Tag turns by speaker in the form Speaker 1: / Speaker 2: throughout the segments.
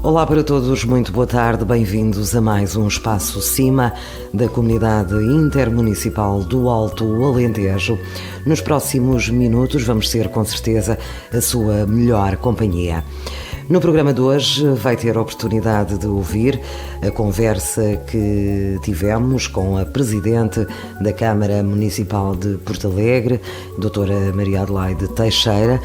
Speaker 1: Olá para todos, muito boa tarde, bem-vindos a mais um Espaço Cima da Comunidade Intermunicipal do Alto Alentejo. Nos próximos minutos vamos ser, com certeza, a sua melhor companhia. No programa de hoje vai ter a oportunidade de ouvir a conversa que tivemos com a Presidente da Câmara Municipal de Porto Alegre, Doutora Maria Adelaide Teixeira.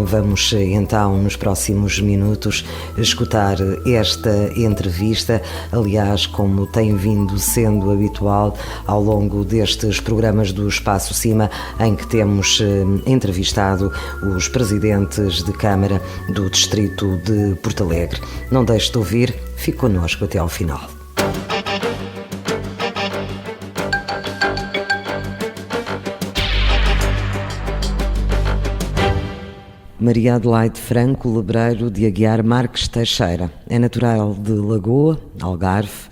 Speaker 1: Vamos então, nos próximos minutos, escutar esta entrevista, aliás, como tem vindo sendo habitual ao longo destes programas do Espaço Cima, em que temos entrevistado os presidentes de Câmara do Distrito de Porto Alegre. Não deixe de ouvir, fique connosco até ao final. Maria Adelaide Franco Lebreiro de Aguiar Marques Teixeira é natural de Lagoa, Algarve,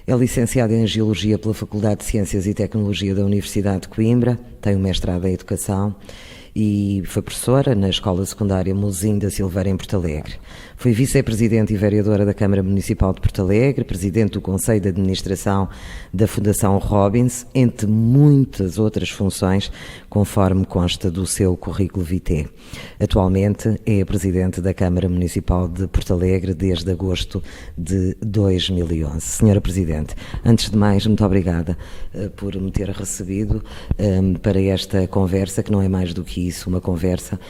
Speaker 1: é licenciada em Geologia pela Faculdade de Ciências e Tecnologia da Universidade de Coimbra, tem um mestrado em Educação e foi professora na Escola Secundária Mozim da Silveira em Porto Alegre. Foi vice-presidente e vereadora da Câmara Municipal de Porto Alegre, presidente do Conselho de Administração da Fundação Robbins, entre muitas outras funções, conforme consta do seu currículo vitae. Atualmente é a presidente da Câmara Municipal de Porto Alegre desde agosto de 2011. Senhora Presidente, antes de mais, muito obrigada por me ter recebido para esta conversa, que não é mais do que isso, uma conversa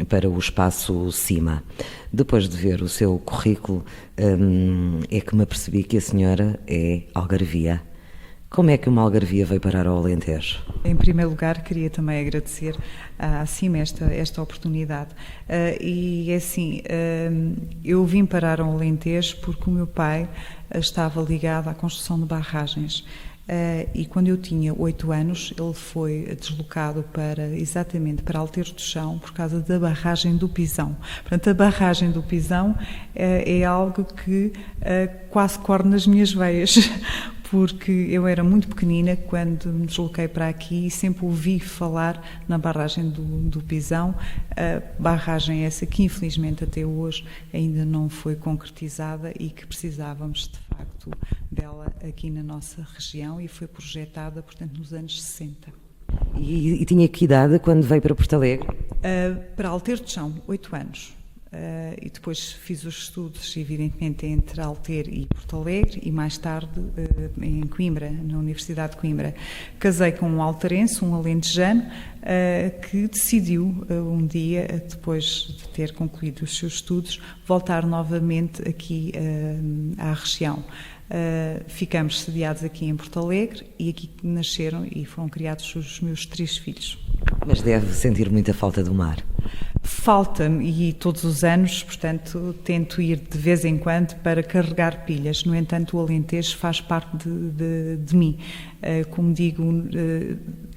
Speaker 1: para o Espaço Cima. Depois de ver o seu currículo, é que me apercebi que a senhora é algarvia. Como é que uma algarvia veio parar ao Alentejo?
Speaker 2: Em primeiro lugar, queria também agradecer à CIMA esta oportunidade. E é assim, eu vim parar ao Alentejo porque o meu pai estava ligado à construção de barragens. E quando eu tinha 8 anos, ele foi deslocado exatamente para Alteiro do Chão por causa da barragem do Pisão. Portanto, a barragem do Pisão é algo que quase corre nas minhas veias, porque eu era muito pequenina quando me desloquei para aqui e sempre ouvi falar na barragem do Pisão, a barragem essa que infelizmente até hoje ainda não foi concretizada e que precisávamos de facto dela aqui na nossa região e foi projetada, portanto, nos anos 60.
Speaker 1: E tinha que idade quando veio para Porto Alegre?
Speaker 2: Para Alteiro do Chão, 8 anos. E depois fiz os estudos, evidentemente, entre Alter e Porto Alegre e mais tarde em Coimbra, na Universidade de Coimbra. Casei com um alterense, um alentejano, que decidiu um dia, depois de ter concluído os seus estudos, voltar novamente aqui à região. Ficamos sediados aqui em Porto Alegre e aqui nasceram e foram criados os meus 3 filhos.
Speaker 1: Mas deve sentir muita falta do mar?
Speaker 2: Falta-me, e todos os anos, portanto, tento ir de vez em quando para carregar pilhas. No entanto, o Alentejo faz parte de mim. Como digo,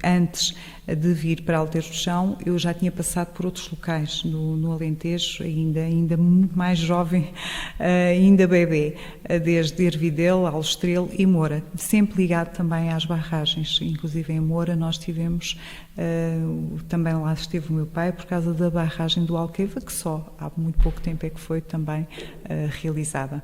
Speaker 2: antes de vir para Alteiro do Chão, eu já tinha passado por outros locais no Alentejo, ainda muito mais jovem, ainda bebê, desde Ervidel, Alstrel e Moura, sempre ligado também às barragens. Inclusive em Moura nós tivemos, também lá esteve o meu pai, por causa da barragem do Alqueva, que só há muito pouco tempo é que foi também realizada.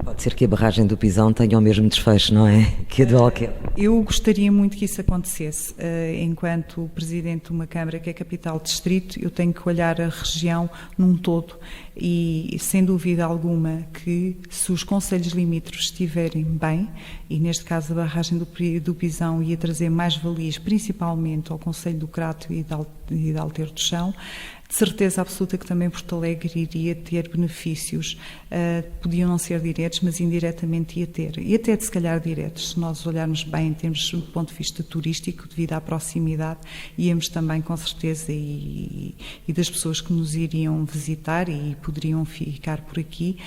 Speaker 1: Pode ser que a barragem do Pisão tenha o mesmo desfecho, não é? Que a do Alqueva.
Speaker 2: Eu gostaria muito que isso acontecesse. Enquanto Presidente de uma Câmara que é capital de distrito, eu tenho que olhar a região num todo e, sem dúvida alguma, que se os concelhos limítrofes estiverem bem, e neste caso a barragem do Pisão ia trazer mais valias, principalmente ao concelho do Crato e de Alteiro do Chão, de certeza absoluta que também Porto Alegre iria ter benefícios, podiam não ser diretos, mas indiretamente ia ter, e até se calhar diretos, se nós olharmos bem em termos do ponto de vista turístico, devido à proximidade, íamos também com certeza, e das pessoas que nos iriam visitar e poderiam ficar por aqui,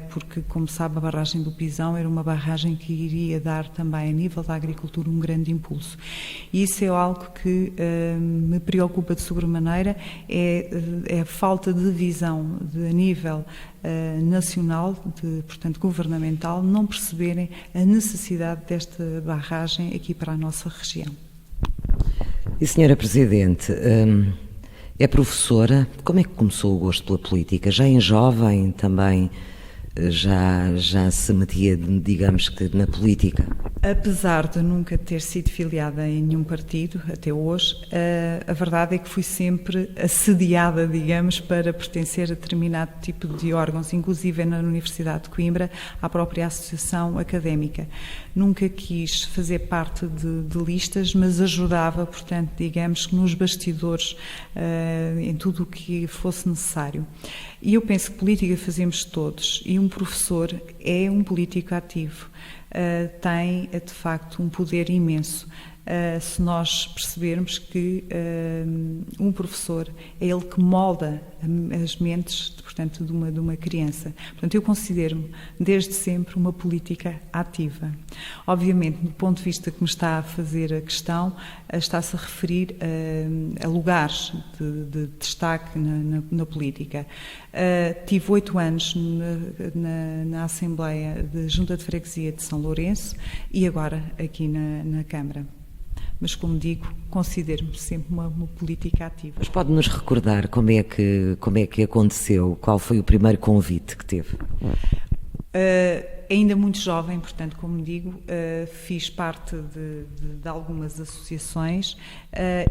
Speaker 2: porque, como sabe, a barragem do Pisão era uma barragem que iria dar também, a nível da agricultura, um grande impulso. E isso é algo que me preocupa de sobremaneira, é a falta de visão a nível nacional, portanto governamental, não perceberem a necessidade desta barragem aqui para a nossa região.
Speaker 1: E, Senhora Presidente, É professora. Como é que começou o gosto pela política? Já em jovem também já se metia, digamos que, na política?
Speaker 2: Apesar de nunca ter sido filiada em nenhum partido, até hoje, a verdade é que fui sempre assediada, digamos, para pertencer a determinado tipo de órgãos, inclusive na Universidade de Coimbra, à própria associação académica. Nunca quis fazer parte de listas, mas ajudava, portanto, digamos, nos bastidores, em tudo o que fosse necessário. E eu penso que política fazemos todos, e um professor é um político ativo. Tem, de facto, um poder imenso. Se nós percebermos que um professor é ele que molda as mentes, portanto, de uma criança. Portanto, eu considero-me, desde sempre, uma política ativa. Obviamente, do ponto de vista que me está a fazer a questão, está-se a referir a lugares de destaque na política. Tive 8 anos na Assembleia de Junta de Freguesia de São Lourenço e agora aqui na Câmara. Mas, como digo, considero-me sempre uma política ativa.
Speaker 1: Mas pode-nos recordar como é que aconteceu? Qual foi o primeiro convite que teve?
Speaker 2: Ainda muito jovem, portanto, como digo, fiz parte de algumas associações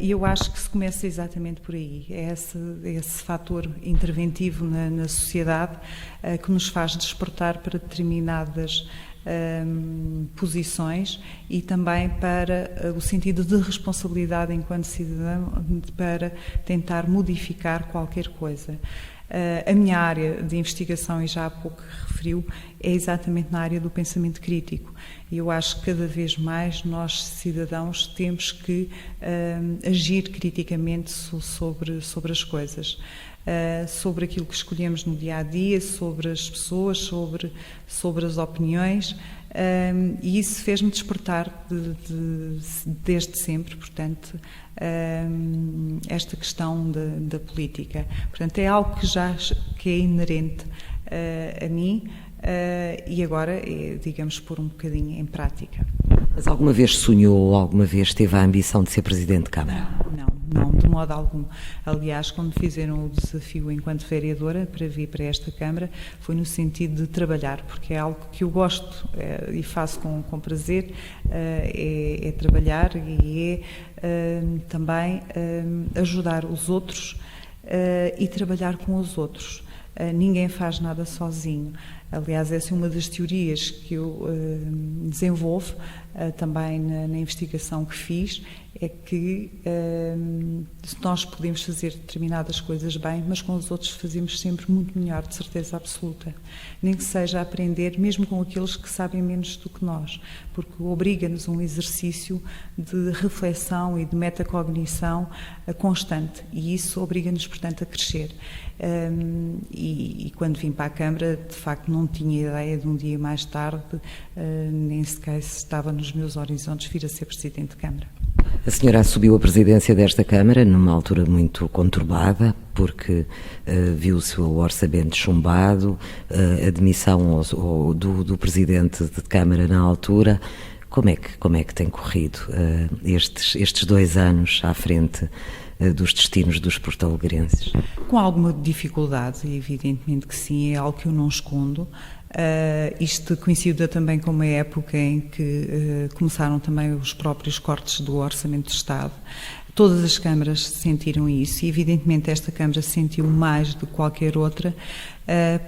Speaker 2: e eu acho que se começa exatamente por aí. É esse fator interventivo na sociedade que nos faz despertar para determinadas posições e também para o sentido de responsabilidade enquanto cidadão para tentar modificar qualquer coisa. A minha área de investigação, e já há pouco referiu, é exatamente na área do pensamento crítico. E eu acho que cada vez mais nós, cidadãos, temos que agir criticamente sobre as coisas. Sobre aquilo que escolhemos no dia-a-dia, sobre as pessoas, sobre as opiniões, e isso fez-me despertar desde sempre, portanto, esta questão da política. Portanto, é algo que é inerente a mim e agora é, digamos, pôr um bocadinho em prática.
Speaker 1: Mas alguma vez sonhou ou alguma vez teve a ambição de ser Presidente de Câmara?
Speaker 2: Não, de modo algum. Aliás, quando fizeram o desafio enquanto vereadora para vir para esta Câmara, foi no sentido de trabalhar, porque é algo que eu gosto e faço com prazer, é trabalhar e também ajudar os outros e trabalhar com os outros. Ninguém faz nada sozinho. Aliás, essa é uma das teorias que eu desenvolvo também na investigação que fiz, é que nós podemos fazer determinadas coisas bem, mas com os outros fazemos sempre muito melhor, de certeza absoluta. Nem que seja aprender, mesmo com aqueles que sabem menos do que nós, porque obriga-nos a um exercício de reflexão e de metacognição constante, e isso obriga-nos, portanto, a crescer. E quando vim para a Câmara, de facto, não tinha ideia de um dia mais tarde, nem sequer estava nos meus horizontes vir a ser Presidente de Câmara.
Speaker 1: A senhora assumiu a presidência desta Câmara numa altura muito conturbada, porque viu o seu orçamento chumbado, a demissão do Presidente de Câmara na altura. Como é que tem corrido estes 2 anos à frente dos destinos dos porto-alegrenses?
Speaker 2: Com alguma dificuldade, evidentemente que sim, é algo que eu não escondo. Isto coincide também com uma época em que começaram também os próprios cortes do Orçamento de Estado. Todas as câmaras sentiram isso e, evidentemente, esta Câmara sentiu mais do que qualquer outra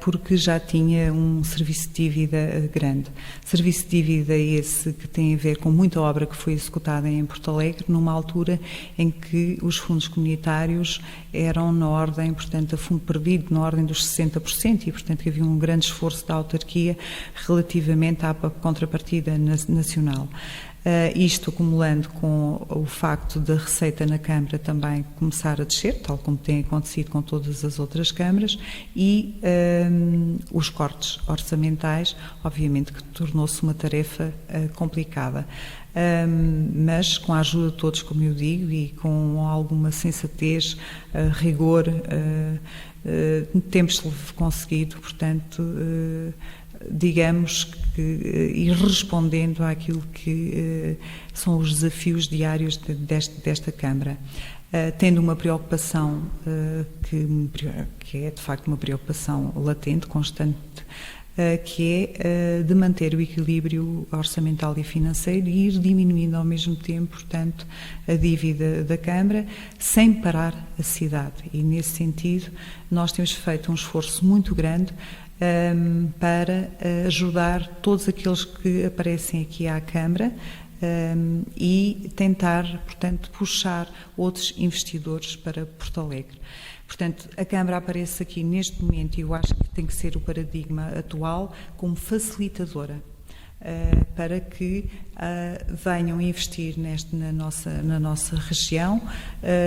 Speaker 2: porque já tinha um serviço de dívida grande. Serviço de dívida esse que tem a ver com muita obra que foi executada em Porto Alegre, numa altura em que os fundos comunitários eram na ordem, portanto, a fundo perdido, na ordem dos 60%, e, portanto, que havia um grande esforço da autarquia relativamente à contrapartida nacional. Isto acumulando com o facto da receita na Câmara também começar a descer, tal como tem acontecido com todas as outras câmaras, e os cortes orçamentais, obviamente que tornou-se uma tarefa complicada. Mas com a ajuda de todos, como eu digo, e com alguma sensatez, rigor, temos conseguido, portanto, digamos que ir respondendo àquilo que são os desafios diários desta Câmara. tendo uma preocupação que é de facto uma preocupação latente, constante, que é de manter o equilíbrio orçamental e financeiro e ir diminuindo ao mesmo tempo, portanto, a dívida da Câmara, sem parar a cidade. E, nesse sentido, nós temos feito um esforço muito grande para ajudar todos aqueles que aparecem aqui à Câmara e tentar, portanto, puxar outros investidores para Porto Alegre. Portanto, a Câmara aparece aqui neste momento, e eu acho que tem que ser o paradigma atual, como facilitadora para que venham investir na nossa região,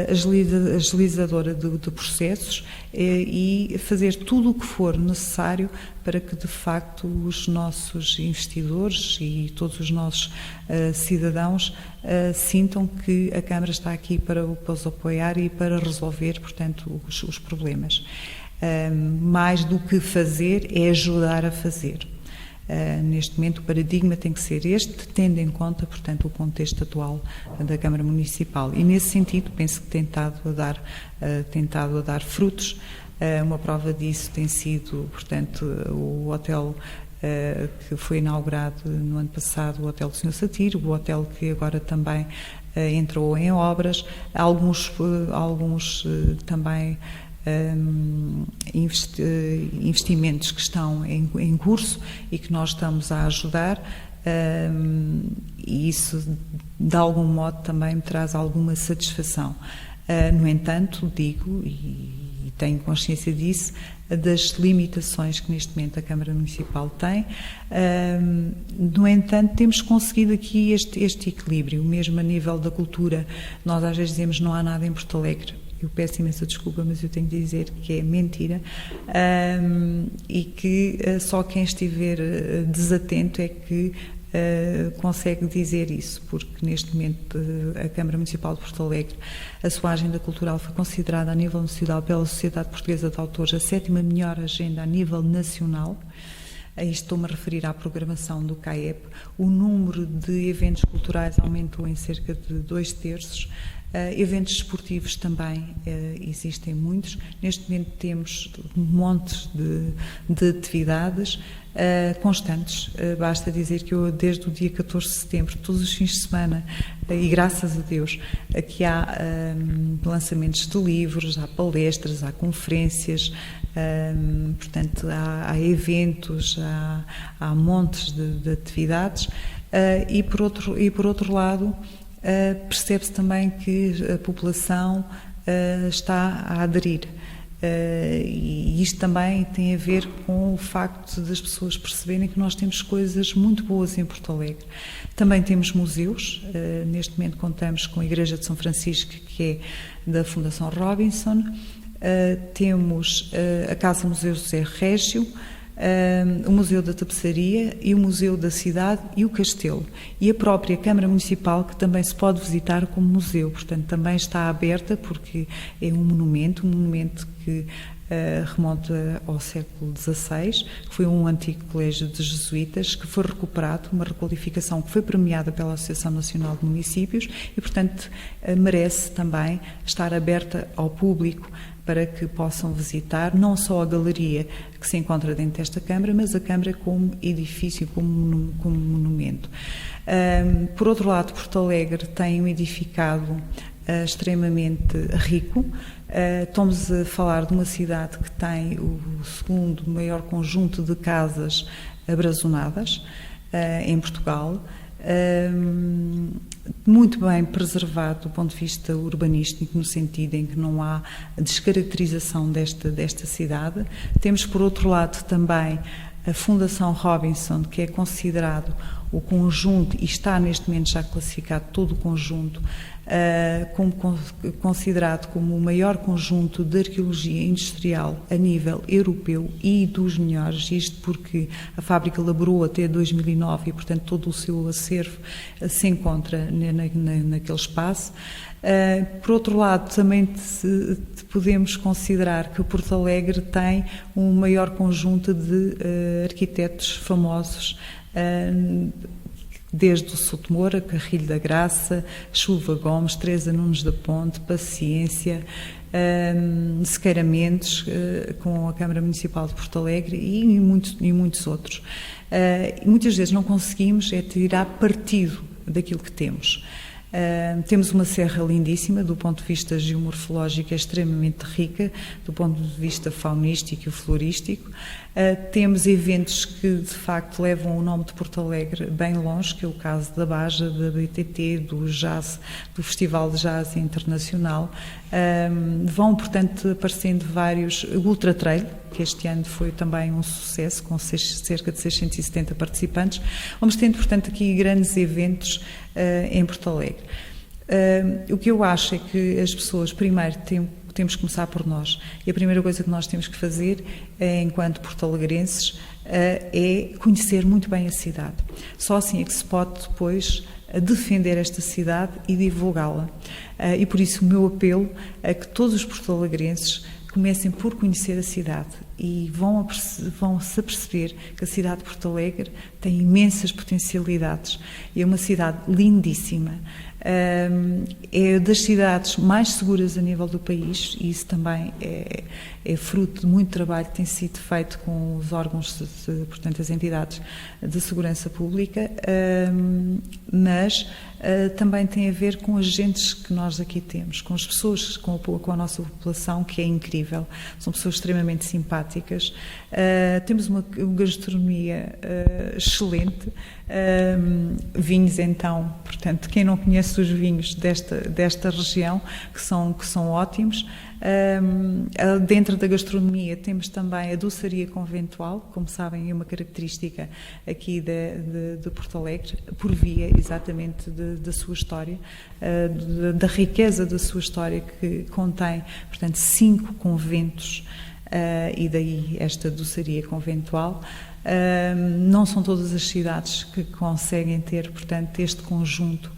Speaker 2: agilizadora de processos e fazer tudo o que for necessário para que, de facto, os nossos investidores e todos os nossos cidadãos sintam que a Câmara está aqui para os apoiar e para resolver, portanto, os problemas. Mais do que fazer, é ajudar a fazer. Neste momento o paradigma tem que ser este, tendo em conta, portanto, o contexto atual da Câmara Municipal. E, nesse sentido, penso que tentado a dar frutos. Uma prova disso tem sido, portanto, o hotel que foi inaugurado no ano passado, o Hotel do Sr. Satiro, o hotel que agora também entrou em obras, alguns também investimentos que estão em curso e que nós estamos a ajudar, e isso de algum modo também me traz alguma satisfação. No entanto, digo e tenho consciência disso, das limitações que neste momento a Câmara Municipal tem. No entanto, temos conseguido aqui este equilíbrio, mesmo a nível da cultura. Nós às vezes dizemos não há nada em Porto Alegre. Eu peço imensa desculpa, mas eu tenho de dizer que é mentira, e que só quem estiver desatento é que consegue dizer isso, porque neste momento a Câmara Municipal de Porto Alegre, a sua agenda cultural foi considerada a nível nacional pela Sociedade Portuguesa de Autores a 7ª melhor agenda a nível nacional. Estou-me a referir à programação do CAEP. O número de eventos culturais aumentou em cerca de 2/3. Eventos esportivos também existem muitos. Neste momento temos montes de atividades constantes. Basta dizer que eu, desde o dia 14 de setembro, todos os fins de semana, e graças a Deus, aqui há lançamentos de livros, há palestras, há conferências, portanto, há eventos, há montes de atividades, e por outro lado, percebe-se também que a população está a aderir. E isto também tem a ver com o facto das pessoas perceberem que nós temos coisas muito boas em Porto Alegre. Também temos museus. Neste momento contamos com a Igreja de São Francisco, que é da Fundação Robinson. Temos a Casa Museu José Régio, o Museu da Tapeçaria e o Museu da Cidade e o Castelo. E a própria Câmara Municipal, que também se pode visitar como museu. Portanto, também está aberta, porque é um monumento que remonta ao século XVI, que foi um antigo colégio de jesuítas, que foi recuperado, uma requalificação que foi premiada pela Associação Nacional de Municípios e, portanto, merece também estar aberta ao público para que possam visitar não só a galeria que se encontra dentro desta Câmara, mas a Câmara como edifício, como monumento. Por outro lado, Porto Alegre tem um edificado extremamente rico. Estamos a falar de uma cidade que tem o segundo maior conjunto de casas abrazonadas em Portugal, muito bem preservado do ponto de vista urbanístico, no sentido em que não há descaracterização desta cidade. Temos, por outro lado, também a Fundação Robinson, que é considerado o conjunto, e está neste momento já classificado todo o conjunto, considerado como o maior conjunto de arqueologia industrial a nível europeu e dos melhores, isto porque a fábrica laborou até 2009 e, portanto, todo o seu acervo se encontra naquele espaço. Por outro lado, também podemos considerar que Porto Alegre tem um maior conjunto de arquitetos famosos, desde o Sotomora, Carrilho da Graça, Chuva Gomes, Teresa Nunes da Ponte, Paciência, Sequeira Mendes, com a Câmara Municipal de Porto Alegre e muitos outros. Muitas vezes não conseguimos tirar partido daquilo que temos. Temos uma serra lindíssima, do ponto de vista geomorfológico é extremamente rica, do ponto de vista faunístico e florístico. Temos eventos que de facto levam o nome de Porto Alegre bem longe, que é o caso da Baja, da BTT, do Jazz, do Festival de Jazz Internacional. Vão, portanto, aparecendo vários, o Ultra Trail, que este ano foi também um sucesso, com cerca de 670 participantes. Vamos tendo, portanto, aqui grandes eventos em Porto Alegre. O que eu acho é que as pessoas, primeiro, temos que começar por nós. E a primeira coisa que nós temos que fazer, enquanto porto-alegrenses, é conhecer muito bem a cidade. Só assim é que se pode depois defender esta cidade e divulgá-la. E por isso o meu apelo é que todos os porto-alegrenses comecem por conhecer a cidade e vão-se aperceber que a cidade de Porto Alegre tem imensas potencialidades. É uma cidade lindíssima. É das cidades mais seguras a nível do país e isso também é fruto de muito trabalho que tem sido feito com os órgãos, portanto, as entidades de segurança pública, mas também tem a ver com as gentes que nós aqui temos, com as pessoas, com a nossa população, que é incrível. São pessoas extremamente simpáticas. Temos uma gastronomia excelente. Vinhos, então, portanto, quem não conhece os vinhos desta região, que são ótimos. Dentro da gastronomia temos também a doçaria conventual, como sabem, é uma característica aqui de Porto Alegre, por via exatamente da sua história, da riqueza da sua história, que contém, portanto, 5 conventos, e daí esta doçaria conventual. Não são todas as cidades que conseguem ter, portanto, este conjunto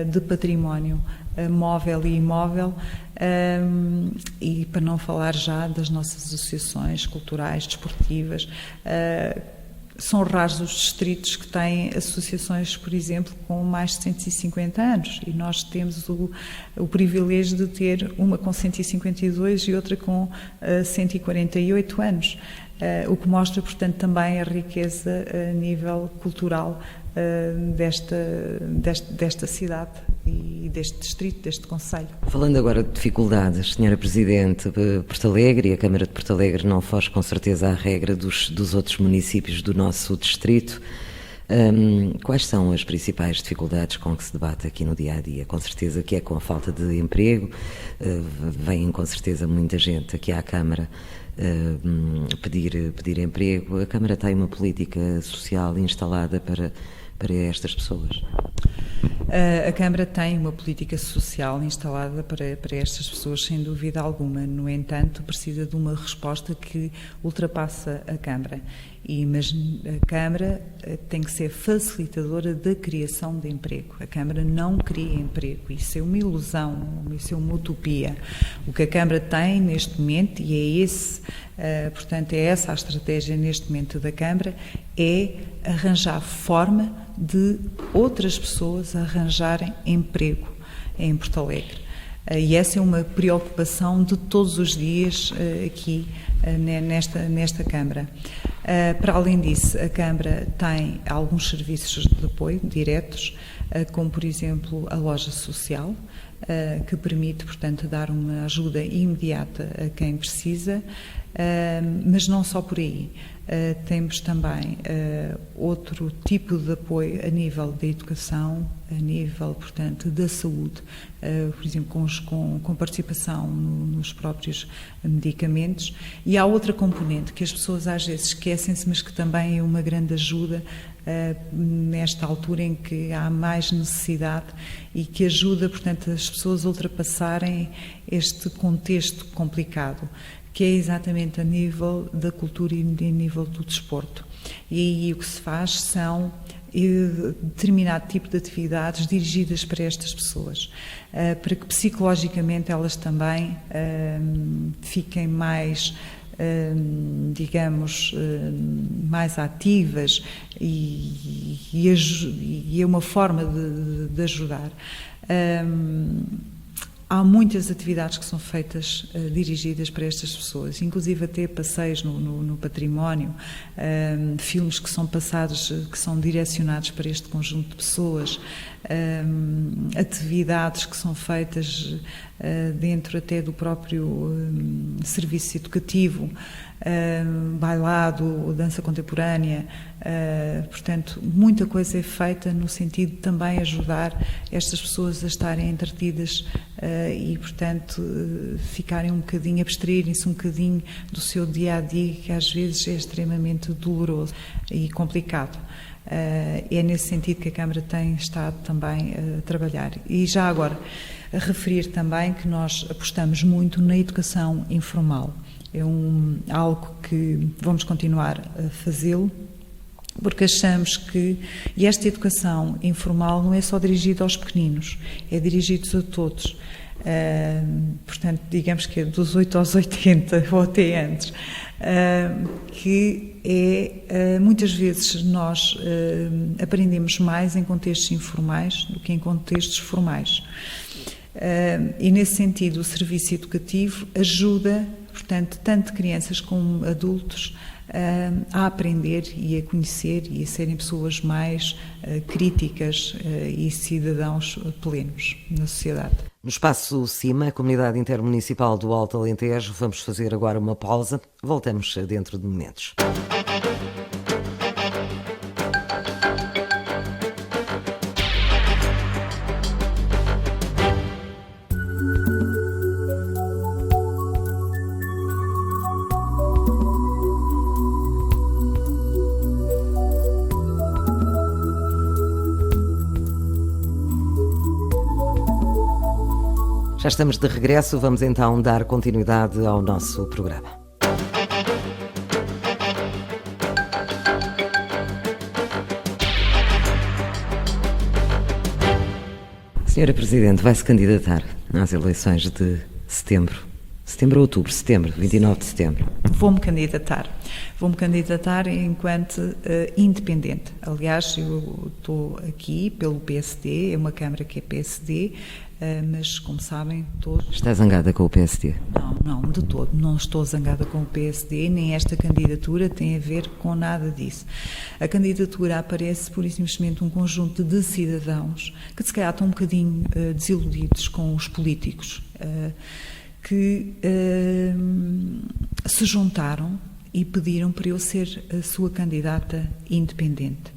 Speaker 2: de património móvel e imóvel, e para não falar já das nossas associações culturais, desportivas. São raros os distritos que têm associações, por exemplo, com mais de 150 anos, e nós temos o privilégio de ter uma com 152 e outra com 148 anos. O que mostra, portanto, também a riqueza a nível cultural desta cidade e deste distrito, deste concelho.
Speaker 1: Falando agora de dificuldades, Sra. Presidente, Porto Alegre e a Câmara de Porto Alegre não foge com certeza à regra dos outros municípios do nosso distrito. Quais são as principais dificuldades com que se debate aqui no dia-a-dia? Com certeza que é com a falta de emprego. Vem com certeza muita gente aqui à Câmara pedir emprego. A Câmara tem uma política social instalada para estas pessoas?
Speaker 2: A Câmara tem uma política social instalada para estas pessoas, sem dúvida alguma. No entanto, precisa de uma resposta que ultrapassa a Câmara. Mas a Câmara tem que ser facilitadora da criação de emprego. A Câmara não cria emprego. Isso é uma ilusão, isso é uma utopia. O que a Câmara tem neste momento, e portanto, é essa a estratégia neste momento da Câmara, é arranjar forma de outras pessoas arranjarem emprego em Porto Alegre. E essa é uma preocupação de todos os dias aqui nesta Câmara. Para além disso, a Câmara tem alguns serviços de apoio diretos, como, por exemplo, a loja social, que permite, portanto, dar uma ajuda imediata a quem precisa, mas não só por aí. Temos também outro tipo de apoio a nível da educação, a nível, portanto, da saúde, por exemplo, com participação nos próprios medicamentos. E há outra componente que as pessoas às vezes esquecem-se, mas que também é uma grande ajuda nesta altura em que há mais necessidade e que ajuda, portanto, as pessoas a ultrapassarem este contexto complicado, que é exatamente a nível da cultura e a nível do desporto. E aí o que se faz são determinado tipo de atividades dirigidas para estas pessoas, para que psicologicamente elas também fiquem mais digamos, mais ativas e é uma forma de ajudar. Há muitas atividades que são feitas, dirigidas para estas pessoas, inclusive até passeios no património, filmes que são passados, que são direcionados para este conjunto de pessoas, atividades que são feitas dentro até do próprio serviço educativo, bailado, dança contemporânea, portanto, muita coisa é feita no sentido de também ajudar estas pessoas a estarem entretidas e, portanto, ficarem um bocadinho, abstraírem-se um bocadinho do seu dia-a-dia, que às vezes é extremamente doloroso e complicado. É nesse sentido que a Câmara tem estado também a trabalhar. E já agora, a referir também que nós apostamos muito na educação informal. É algo que vamos continuar a fazê-lo, porque achamos que, e esta educação informal não é só dirigida aos pequeninos, é dirigida a todos. Portanto, digamos que é dos 8 aos 80 ou até antes, que muitas vezes nós aprendemos mais em contextos informais do que em contextos formais. E nesse sentido o serviço educativo ajuda, portanto, tanto crianças como adultos a aprender e a conhecer e a serem pessoas mais críticas e cidadãos plenos na sociedade.
Speaker 1: No espaço CIMA, a Comunidade Intermunicipal do Alto Alentejo, vamos fazer agora uma pausa. Voltamos dentro de momentos. Já estamos de regresso, vamos então dar continuidade ao nosso programa. Senhora Presidente, vai-se candidatar às eleições de setembro ou outubro, 29 de setembro.
Speaker 2: Vou-me candidatar enquanto independente. Aliás, eu estou aqui pelo PSD, é uma Câmara que é PSD, mas, como sabem, todos...
Speaker 1: Está zangada com o PSD?
Speaker 2: Não, de todo. Não estou zangada com o PSD, nem esta candidatura tem a ver com nada disso. A candidatura aparece, pura e simplesmente, um conjunto de cidadãos que, se calhar, estão um bocadinho desiludidos com os políticos, que se juntaram e pediram para eu ser a sua candidata independente.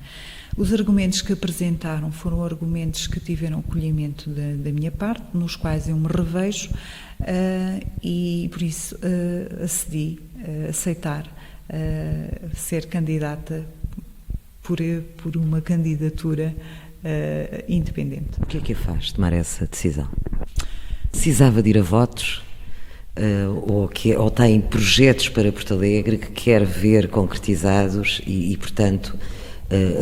Speaker 2: Os argumentos que apresentaram foram argumentos que tiveram acolhimento da minha parte, nos quais eu me revejo, e por isso aceitar ser candidata por uma candidatura independente.
Speaker 1: O que é que a faz tomar essa decisão? Precisava de ir a votos? Ou tem projetos para Porto Alegre que quer ver concretizados e portanto,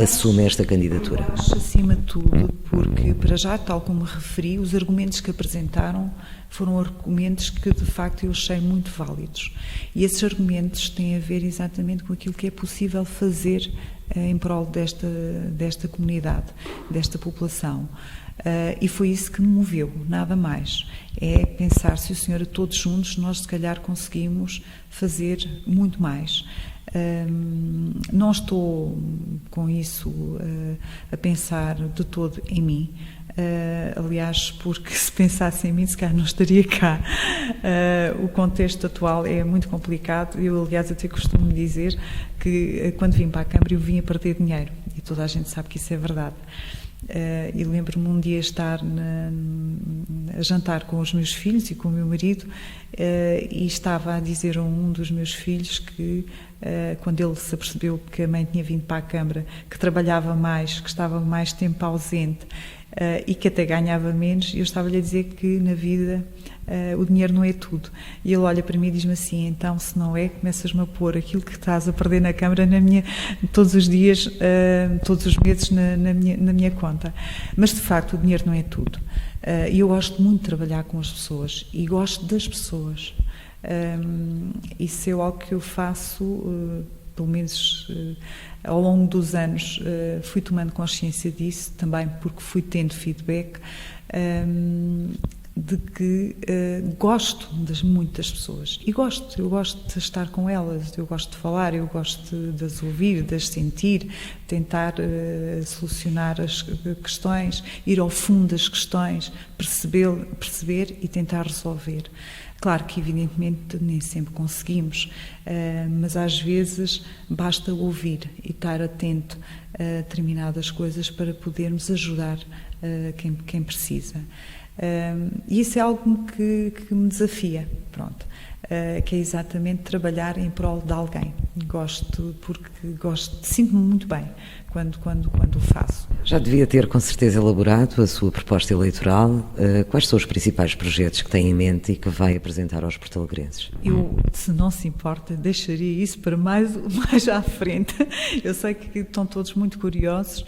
Speaker 1: assume esta candidatura?
Speaker 2: Eu acho, acima de tudo, porque, para já, tal como referi, os argumentos que apresentaram foram argumentos que, de facto, eu achei muito válidos. E esses argumentos têm a ver exatamente com aquilo que é possível fazer em prol desta comunidade, desta população. E foi isso que me moveu, nada mais. É pensar se o senhor, todos juntos, nós se calhar conseguimos fazer muito mais. Não estou com isso a pensar de todo em mim. Aliás, porque se pensasse em mim, se calhar não estaria cá. O contexto atual é muito complicado. Eu, aliás, até costumo dizer que quando vim para a Câmara eu vim a perder dinheiro. E toda a gente sabe que isso é verdade. E lembro-me um dia estar a jantar com os meus filhos e com o meu marido e estava a dizer a um dos meus filhos que quando ele se apercebeu que a mãe tinha vindo para a Câmara, que trabalhava mais, que estava mais tempo ausente e que até ganhava menos, eu estava-lhe a dizer que na vida o dinheiro não é tudo. E ele olha para mim e diz-me assim: então, se não é, começas-me a pôr aquilo que estás a perder na Câmara todos os dias, todos os meses na minha conta. Mas, de facto, o dinheiro não é tudo. E eu gosto muito de trabalhar com as pessoas e gosto das pessoas. Isso é algo que eu faço, pelo menos ao longo dos anos, fui tomando consciência disso, também porque fui tendo feedback de que gosto das muitas pessoas e eu gosto de estar com elas, eu gosto de falar, eu gosto de as ouvir, de as sentir, tentar solucionar as questões, ir ao fundo das questões, perceber e tentar resolver. Claro que, evidentemente, nem sempre conseguimos, mas às vezes basta ouvir e estar atento a determinadas coisas para podermos ajudar quem precisa. E isso é algo que me desafia, pronto, que é exatamente trabalhar em prol de alguém. Sinto-me muito bem quando o faço.
Speaker 1: Já devia ter com certeza elaborado a sua proposta eleitoral. Quais são os principais projetos que tem em mente e que vai apresentar aos portalegrenses?
Speaker 2: Eu, se não se importa, deixaria isso para mais à frente. Eu sei que estão todos muito curiosos,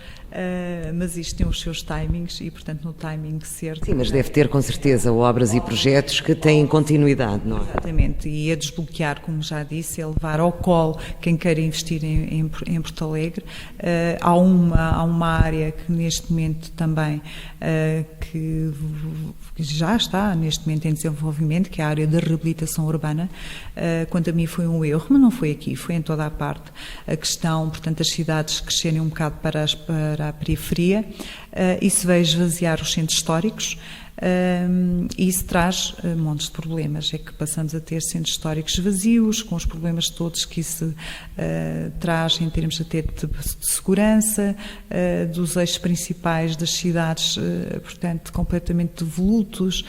Speaker 2: mas isto tem os seus timings e, portanto, no timing certo.
Speaker 1: Sim, mas deve ter com certeza obras e projetos que têm continuidade, não é?
Speaker 2: Exatamente, e a desbloquear, como já disse, é levar ao colo quem queira investir em Porto Alegre. Há uma área que neste momento também que já está neste momento em desenvolvimento, que é a área da reabilitação urbana. Quanto a mim foi um erro, mas não foi aqui, foi em toda a parte. A questão, portanto, das cidades crescerem um bocado para a periferia, isso veio esvaziar os centros históricos. E isso traz montes de problemas, é que passamos a ter centros históricos vazios, com os problemas todos que isso traz em termos até de segurança, dos eixos principais das cidades, portanto, completamente devolutos,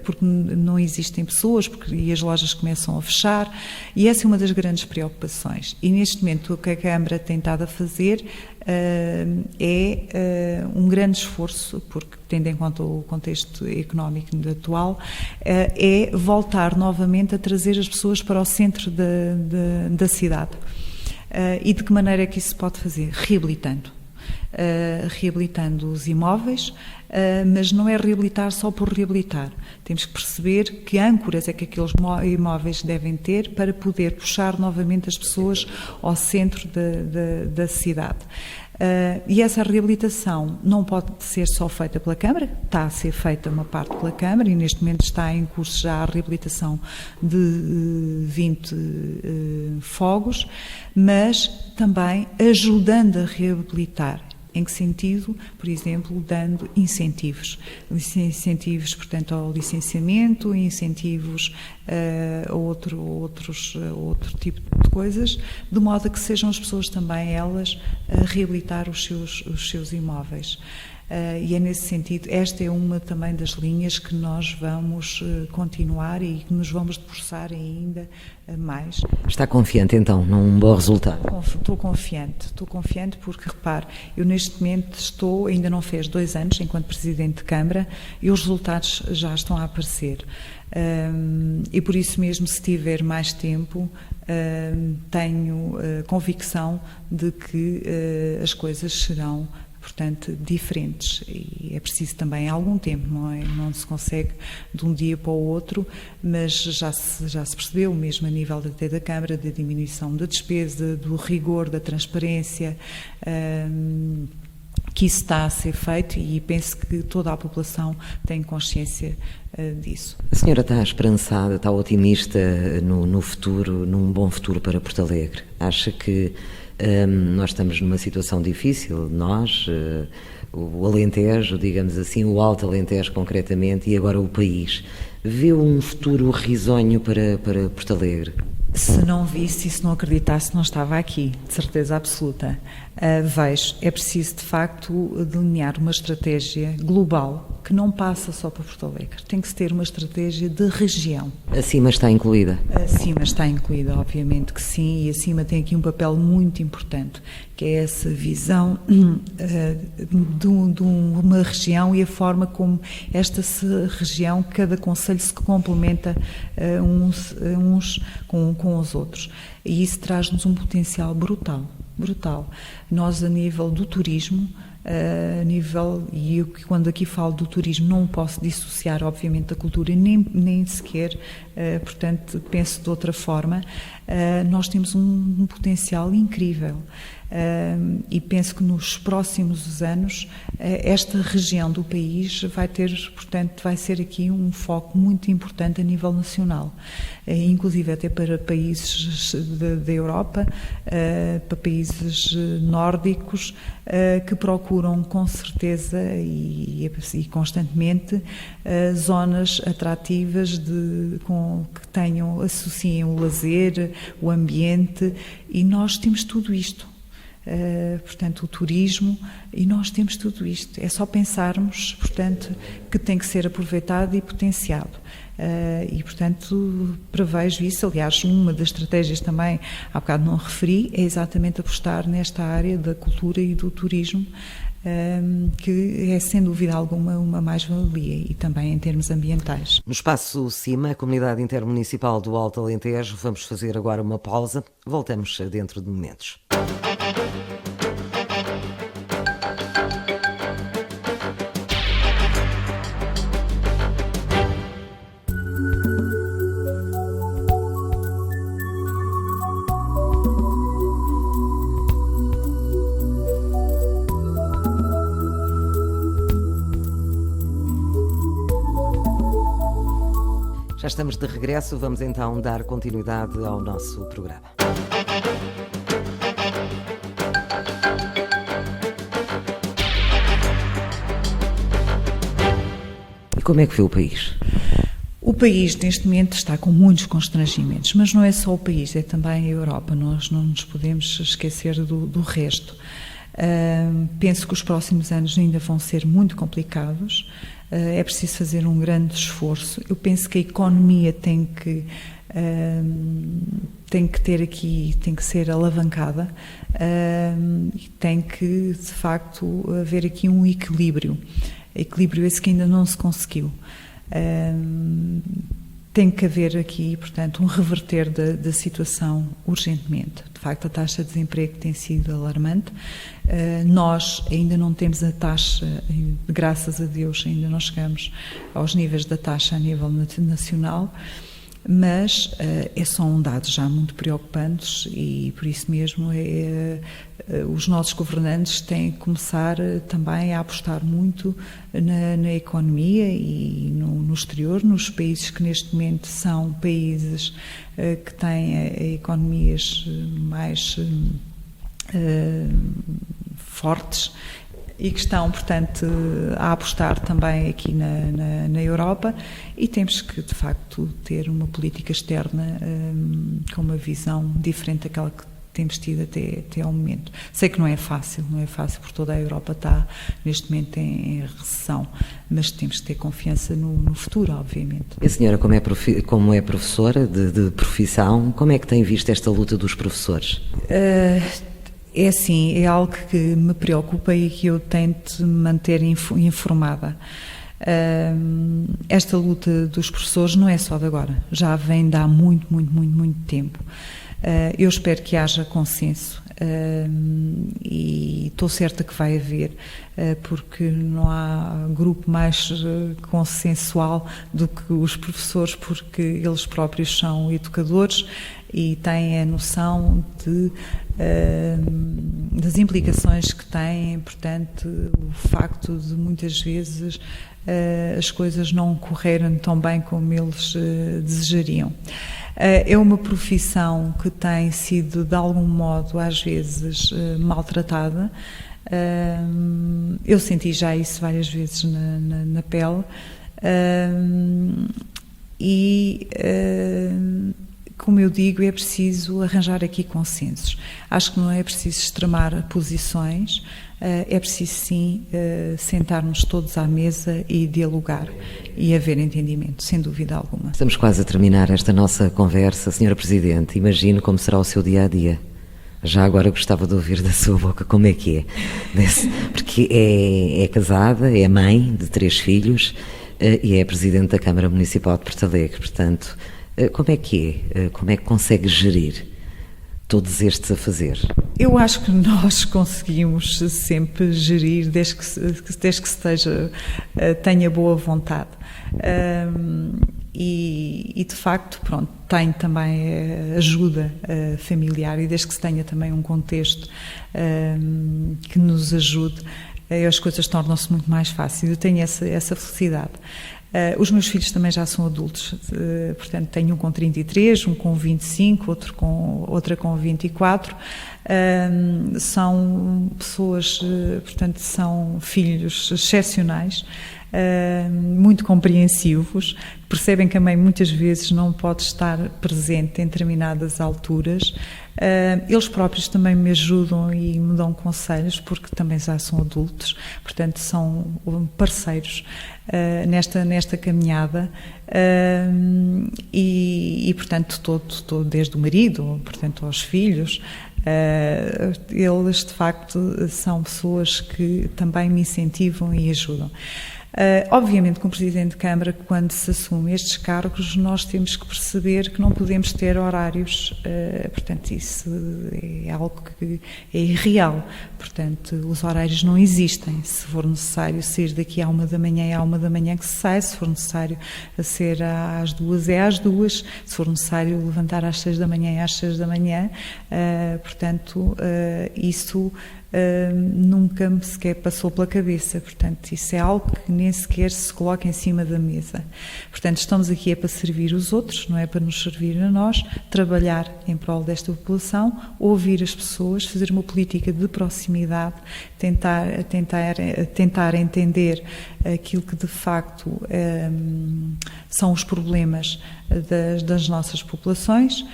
Speaker 2: porque não existem pessoas, e as lojas começam a fechar, e essa é uma das grandes preocupações. E neste momento o que a Câmara tem estado a fazer é um grande esforço, porque tendo em conta o contexto económico atual, é voltar novamente a trazer as pessoas para o centro da cidade. E de que maneira é que isso se pode fazer? Reabilitando os imóveis, mas não é reabilitar só por reabilitar. Temos que perceber que âncoras é que aqueles imóveis devem ter para poder puxar novamente as pessoas ao centro da cidade. E essa reabilitação não pode ser só feita pela Câmara, está a ser feita uma parte pela Câmara e neste momento está em curso já a reabilitação de 20 fogos, mas também ajudando a reabilitar. Em que sentido? Por exemplo, dando incentivos, portanto, ao licenciamento, incentivos a outro tipo de coisas, de modo a que sejam as pessoas também elas a reabilitar os seus imóveis. E é nesse sentido, esta é uma também das linhas que nós vamos continuar e que nos vamos debruçar ainda mais.
Speaker 1: Está confiante então num bom resultado?
Speaker 2: Estou confiante porque, repare, eu neste momento ainda não fez 2 anos enquanto Presidente de Câmara e os resultados já estão a aparecer. E por isso mesmo, se tiver mais tempo, tenho convicção de que as coisas serão, portanto, diferentes, e é preciso também algum tempo, não se consegue de um dia para o outro, mas já se percebeu, mesmo a nível até da Câmara, da diminuição da despesa, do rigor, da transparência, que isso está a ser feito e penso que toda a população tem consciência disso.
Speaker 1: A senhora está esperançada, está otimista no futuro, num bom futuro para Porto Alegre? Acha que nós estamos numa situação difícil, o Alentejo, digamos assim, o Alto Alentejo concretamente, e agora o país. Vê um futuro risonho para Porto Alegre?
Speaker 2: Se não visse e se não acreditasse, não estava aqui, de certeza absoluta. Vejo, é preciso de facto delinear uma estratégia global que não passa só para Porto Alegre. Tem que se ter uma estratégia de região.
Speaker 1: A CIMA está incluída?
Speaker 2: A CIMA está incluída, obviamente que sim, e a CIMA tem aqui um papel muito importante, que é essa visão de uma região e a forma como esta região, cada concelho se complementa uns com os outros. E isso traz-nos um potencial brutal. Nós, a nível do turismo, a nível, e eu quando aqui falo do turismo não posso dissociar obviamente da cultura, nem sequer, portanto penso de outra forma, nós temos um potencial incrível. E penso que nos próximos anos esta região do país vai ser aqui um foco muito importante a nível nacional, inclusive até para países da Europa, para países nórdicos, que procuram com certeza e constantemente zonas atrativas que associem o lazer, o ambiente, e nós temos tudo isto. Portanto, o turismo, e nós temos tudo isto. É só pensarmos, portanto, que tem que ser aproveitado e potenciado. E, portanto, prevejo isso. Aliás, uma das estratégias também, há bocado não referi, é exatamente apostar nesta área da cultura e do turismo, que é, sem dúvida alguma, uma mais-valia, e também em termos ambientais.
Speaker 1: No Espaço CIMA, a Comunidade Intermunicipal do Alto Alentejo, vamos fazer agora uma pausa. Voltamos dentro de momentos. Já estamos de regresso, vamos então dar continuidade ao nosso programa. E como é que vê o país?
Speaker 2: O país, neste momento, está com muitos constrangimentos, mas não é só o país, é também a Europa. Nós não nos podemos esquecer do resto. Penso que os próximos anos ainda vão ser muito complicados. É preciso fazer um grande esforço. Eu penso que a economia tem que ser alavancada, e tem que, de facto, haver aqui um equilíbrio esse que ainda não se conseguiu. Tem que haver aqui, portanto, um reverter da situação urgentemente. De facto, a taxa de desemprego tem sido alarmante. Nós ainda não temos a taxa, graças a Deus, ainda não chegamos aos níveis da taxa a nível nacional, mas são dados já muito preocupantes, e por isso mesmo os nossos governantes têm que começar também a apostar muito na economia e no exterior, nos países que neste momento são países que têm economias mais fortes e que estão, portanto, a apostar também aqui na Europa, e temos que, de facto, ter uma política externa com uma visão diferente daquela que temos tido até ao momento. Sei que não é fácil porque toda a Europa está neste momento em recessão, mas temos que ter confiança no futuro, obviamente.
Speaker 1: E a senhora, como é professora de profissão, como é que tem visto esta luta dos professores?
Speaker 2: É assim, é algo que me preocupa e que eu tento me manter informada. Esta luta dos professores não é só de agora, já vem de há muito tempo. Eu espero que haja consenso, e estou certa que vai haver, porque não há grupo mais consensual do que os professores, porque eles próprios são educadores e têm a noção das implicações que têm, portanto, o facto de muitas vezes as coisas não correrem tão bem como eles desejariam. É uma profissão que tem sido, de algum modo, às vezes, maltratada. Eu senti já isso várias vezes na pele. Como eu digo, é preciso arranjar aqui consensos. Acho que não é preciso extremar posições, é preciso sim sentar-nos todos à mesa e dialogar e haver entendimento, sem dúvida alguma.
Speaker 1: Estamos quase a terminar esta nossa conversa, Sra. Presidente. Imagino como será o seu dia-a-dia. Já agora gostava de ouvir da sua boca como é que é. Porque é casada, é mãe de 3 filhos e é Presidente da Câmara Municipal de Porto Alegre. Portanto, como é que é? Como é que consegue gerir todos estes a fazer?
Speaker 2: Eu acho que nós conseguimos sempre gerir desde que tenha boa vontade. E de facto, pronto, tem também ajuda familiar, e desde que se tenha também um contexto que nos ajude, as coisas tornam-se muito mais fáceis. Eu tenho essa felicidade. Os meus filhos também já são adultos, portanto tenho um com 33, um com 25, outra com 24. São pessoas, portanto são filhos excepcionais, muito compreensivos, percebem que a mãe muitas vezes não pode estar presente em determinadas alturas. Eles próprios também me ajudam e me dão conselhos, porque também já são adultos, portanto são parceiros nesta caminhada, e portanto todo, desde o marido, portanto aos filhos, eles de facto são pessoas que também me incentivam e ajudam. Obviamente, como Presidente de Câmara, quando se assume estes cargos, nós temos que perceber que não podemos ter horários, portanto, isso é algo que é irreal. Portanto, os horários não existem. Se for necessário sair daqui à 1h, é à 1h que se sai. Se for necessário ser às 2h, é às 2h. Se for necessário levantar às 6h, é às 6h. Portanto, isso nunca me sequer passou pela cabeça. Portanto, isso é algo que nem sequer se coloca em cima da mesa. Portanto, estamos aqui para servir os outros, não é para nos servir a nós, trabalhar em prol desta população, ouvir as pessoas, fazer uma política de proximidade, tentar entender aquilo que de facto são os problemas das nossas populações,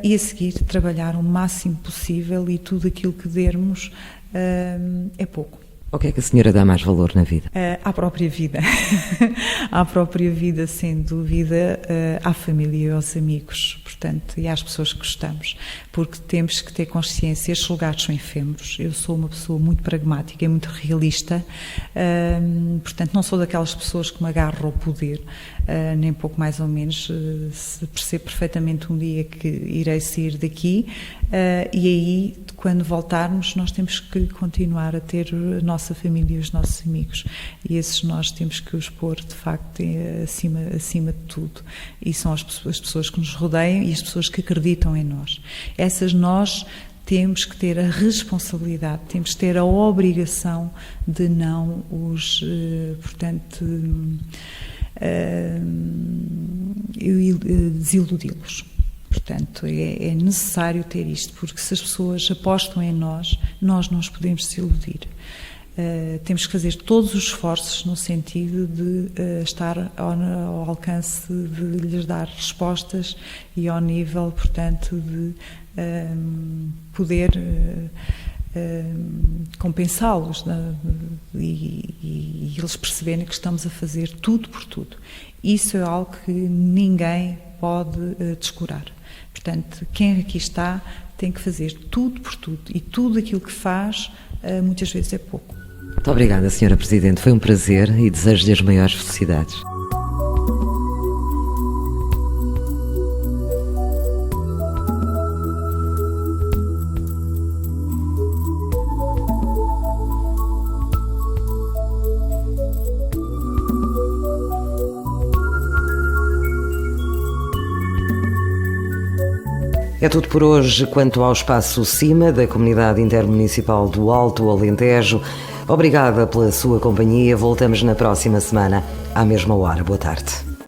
Speaker 2: e a seguir trabalhar o máximo possível, e tudo aquilo que dermos é pouco.
Speaker 1: O que é que a senhora dá mais valor na vida?
Speaker 2: À própria vida. À própria vida, sem dúvida, à família e aos amigos, portanto, e às pessoas que gostamos, porque temos que ter consciência, estes lugares são efêmeros. Eu sou uma pessoa muito pragmática e muito realista, portanto, não sou daquelas pessoas que me agarram ao poder, nem pouco mais ou menos. Percebo perfeitamente um dia que irei sair daqui, e aí, quando voltarmos, nós temos que continuar a ter a nossa família e os nossos amigos, e esses nós temos que os pôr de facto acima de tudo, e são as pessoas que nos rodeiam e as pessoas que acreditam em nós. Essas nós temos que ter a responsabilidade, temos que ter a obrigação de não os, portanto, desiludi-los. Portanto, é necessário ter isto, porque se as pessoas apostam em nós, nós não os podemos desiludir. Temos que fazer todos os esforços no sentido de estar ao alcance de lhes dar respostas e ao nível, portanto, de poder compensá-los, e eles perceberem que estamos a fazer tudo por tudo. Isso é algo que ninguém pode descurar. Portanto, quem aqui está tem que fazer tudo por tudo, e tudo aquilo que faz muitas vezes é pouco.
Speaker 1: Muito obrigada, Sra. Presidente. Foi um prazer e desejo-lhe as maiores felicidades. É tudo por hoje quanto ao Espaço Cima da Comunidade Intermunicipal do Alto Alentejo. Obrigada pela sua companhia. Voltamos na próxima semana, à mesma hora. Boa tarde.